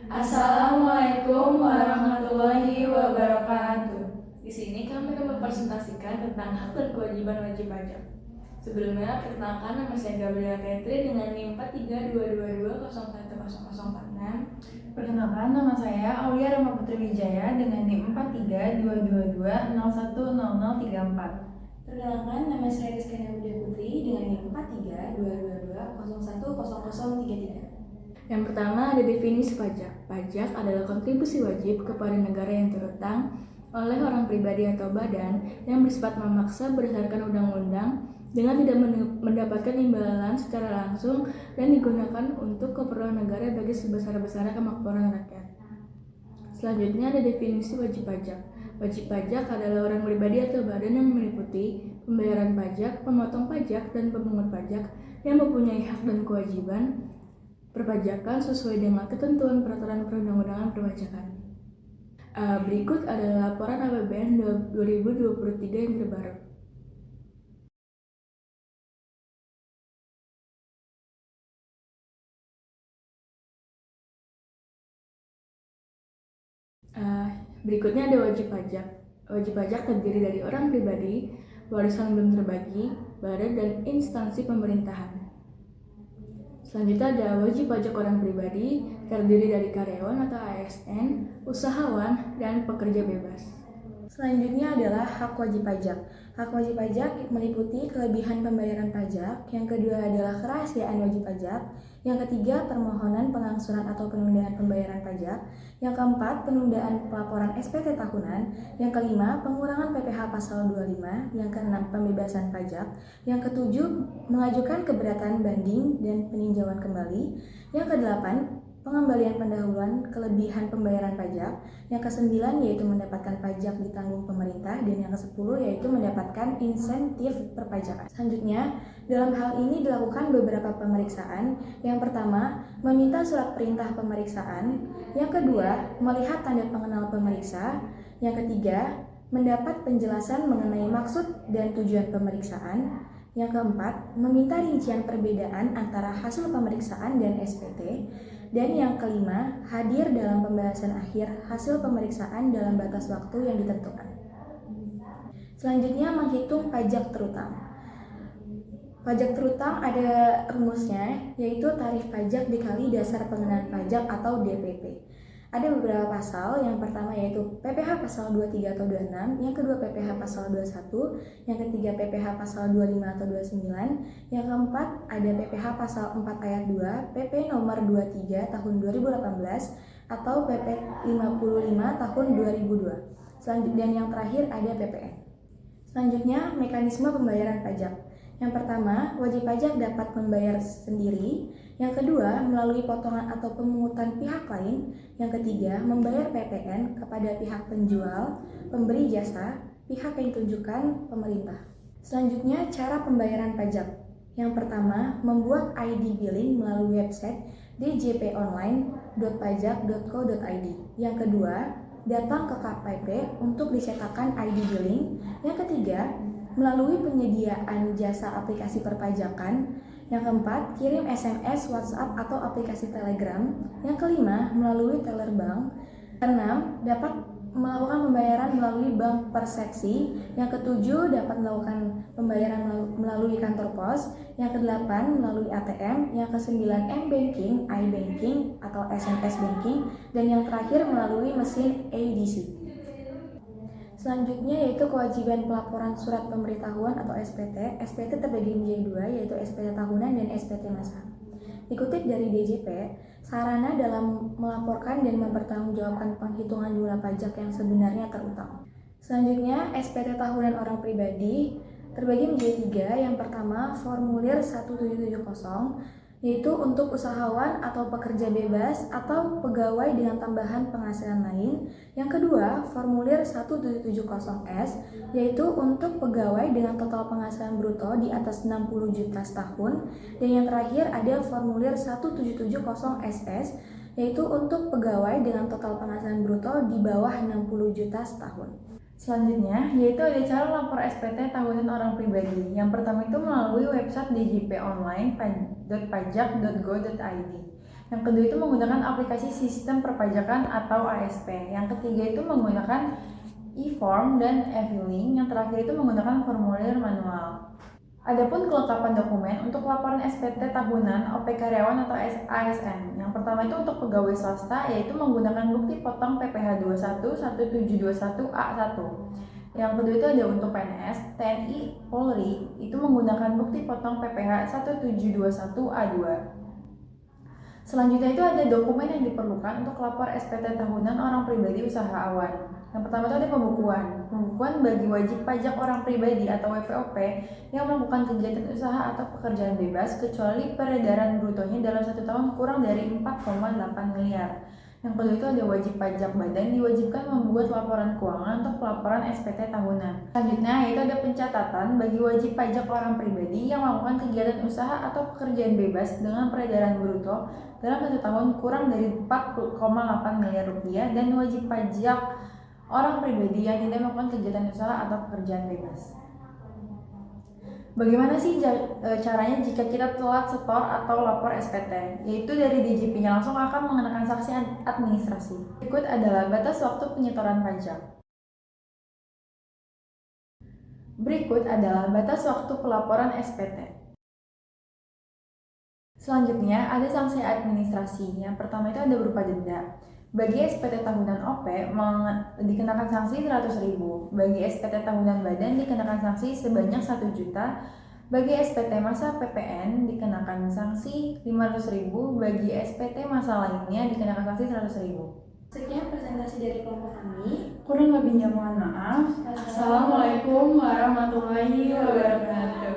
Assalamualaikum warahmatullahi wabarakatuh. Di sini kami akan mempresentasikan tentang hak dan kewajiban wajib pajak. Sebelumnya, perkenalkan, nama saya Gabriela Catherine dengan NIM 4322010046. Perkenalkan, nama saya Aulia Rama Putri Wijaya dengan NIM 4322210034. Perkenalkan, nama saya Rizkyana Budha Putri dengan NIM 4322210033. Yang pertama ada definisi pajak. Pajak adalah kontribusi wajib kepada negara yang terutang oleh orang pribadi atau badan yang bersifat memaksa berdasarkan undang-undang dengan tidak mendapatkan imbalan secara langsung dan digunakan untuk keperluan negara bagi sebesar-besarnya kemakmuran rakyat. Selanjutnya ada definisi wajib pajak. Wajib pajak adalah orang pribadi atau badan yang meliputi pembayaran pajak, pemotong pajak, dan pemungut pajak yang mempunyai hak dan kewajiban perpajakan sesuai dengan ketentuan peraturan perundang-undangan perpajakan. Berikut adalah laporan APBN 2023 yang terbaru. Berikutnya ada wajib pajak. Wajib pajak terdiri dari orang pribadi, warisan belum terbagi, badan, dan instansi pemerintahan. Selanjutnya ada wajib pajak orang pribadi, terdiri dari karyawan atau ASN, usahawan, dan pekerja bebas. Selanjutnya adalah hak wajib pajak. Hak wajib pajak meliputi kelebihan pembayaran pajak. Yang kedua adalah kerahasiaan wajib pajak. Yang ketiga, permohonan pengangsuran atau penundaan pembayaran pajak. Yang keempat, penundaan pelaporan SPT tahunan. Yang kelima, pengurangan PPh pasal 25. Yang keenam, pembebasan pajak. Yang ketujuh, mengajukan keberatan banding dan peninjauan kembali. Yang kedelapan, pengembalian pendahuluan kelebihan pembayaran pajak. Yang kesembilan yaitu mendapatkan pajak ditanggung pemerintah, dan yang kesepuluh yaitu mendapatkan insentif perpajakan. Selanjutnya, dalam hal ini dilakukan beberapa pemeriksaan. Yang pertama, meminta surat perintah pemeriksaan. Yang kedua, melihat tanda pengenal pemeriksa. Yang ketiga, mendapat penjelasan mengenai maksud dan tujuan pemeriksaan. Yang keempat, meminta rincian perbedaan antara hasil pemeriksaan dan SPT. Dan yang kelima, hadir dalam pembahasan akhir hasil pemeriksaan dalam batas waktu yang ditentukan. Selanjutnya, menghitung pajak terutang. Pajak terutang ada rumusnya, yaitu tarif pajak dikali dasar pengenaan pajak atau DPP. Ada beberapa pasal. Yang pertama yaitu PPh pasal 23 atau 26, yang kedua PPh pasal 21, yang ketiga PPh pasal 25 atau 29, yang keempat ada PPh pasal 4 ayat 2, PP nomor 23 tahun 2018 atau PP 55 tahun 2002. Dan yang terakhir ada PPN. Selanjutnya, mekanisme pembayaran pajak. Yang pertama, wajib pajak dapat membayar sendiri. Yang kedua, melalui potongan atau pemungutan pihak lain. Yang ketiga, membayar PPN kepada pihak penjual, pemberi jasa, pihak yang ditunjukkan pemerintah. Selanjutnya, cara pembayaran pajak. Yang pertama, membuat ID billing melalui website djponline.pajak.co.id. Yang kedua, datang ke KPP untuk dicetakkan ID billing. Yang ketiga, melalui penyediaan jasa aplikasi perpajakan. Yang keempat, kirim SMS, WhatsApp, atau aplikasi Telegram. Yang kelima, melalui teller bank. Keenam, dapat melakukan pembayaran melalui bank persepsi. Yang ketujuh, dapat melakukan pembayaran melalui kantor pos. Yang kedelapan, melalui ATM. Yang kesembilan, M-Banking, iBanking, atau SMS Banking. Dan yang terakhir, melalui mesin ADC. Selanjutnya yaitu kewajiban pelaporan surat pemberitahuan atau SPT. SPT terbagi menjadi dua, yaitu SPT tahunan dan SPT masa. Dikutip dari DJP, sarana dalam melaporkan dan mempertanggungjawabkan penghitungan jumlah pajak yang sebenarnya terutang. Selanjutnya, SPT tahunan orang pribadi terbagi menjadi tiga. Yang pertama, formulir 1770, yaitu untuk usahawan atau pekerja bebas atau pegawai dengan tambahan penghasilan lain. Yang kedua, formulir 1770S, yaitu untuk pegawai dengan total penghasilan bruto di atas 60 juta setahun. Dan yang terakhir ada formulir 1770SS, yaitu untuk pegawai dengan total penghasilan bruto di bawah 60 juta setahun. Selanjutnya, yaitu ada cara lapor SPT tahunan orang pribadi. Yang pertama itu melalui website djponline.pajak.go.id. Yang kedua itu menggunakan aplikasi sistem perpajakan atau ASP. Yang ketiga itu menggunakan e-form dan e-filing. Yang terakhir itu menggunakan formulir manual. Adapun kelengkapan dokumen untuk laporan SPT tahunan OP karyawan atau ASN. Yang pertama itu untuk pegawai swasta yaitu menggunakan bukti potong PPh 21 1721 A1. Yang kedua itu ada untuk PNS, TNI, Polri itu menggunakan bukti potong PPh 1721 A2. Selanjutnya itu ada dokumen yang diperlukan untuk lapor SPT tahunan orang pribadi usahawan. Yang pertama itu ada pembukuan. Pembukuan bagi wajib pajak orang pribadi atau WPOP yang melakukan kegiatan usaha atau pekerjaan bebas kecuali peredaran brutonya dalam 1 tahun kurang dari 4,8 miliar. Yang kedua itu ada wajib pajak badan diwajibkan membuat laporan keuangan untuk pelaporan SPT tahunan. Selanjutnya yaitu ada pencatatan bagi wajib pajak orang pribadi yang melakukan kegiatan usaha atau pekerjaan bebas dengan peredaran bruto dalam 1 tahun kurang dari 4,8 miliar rupiah dan wajib pajak orang pribadi yang tidak melakukan kegiatan usaha atau pekerjaan bebas. Bagaimana sih caranya jika kita telat setor atau lapor SPT? Yaitu dari DJP-nya langsung akan mengenakan sanksi administrasi. Berikut adalah batas waktu penyetoran pajak. Berikut adalah batas waktu pelaporan SPT. Selanjutnya ada sanksi administrasi. Yang pertama itu ada berupa denda. Bagi SPT tahunan OP dikenakan sanksi 100.000. Bagi SPT tahunan badan dikenakan sanksi sebanyak 1 juta. Bagi SPT masa PPN dikenakan sanksi 500.000. Bagi SPT masa lainnya dikenakan sanksi 100.000. Sekian presentasi dari kelompok kami. Kurang lebihnya mohon maaf. Assalamualaikum warahmatullahi wabarakatuh.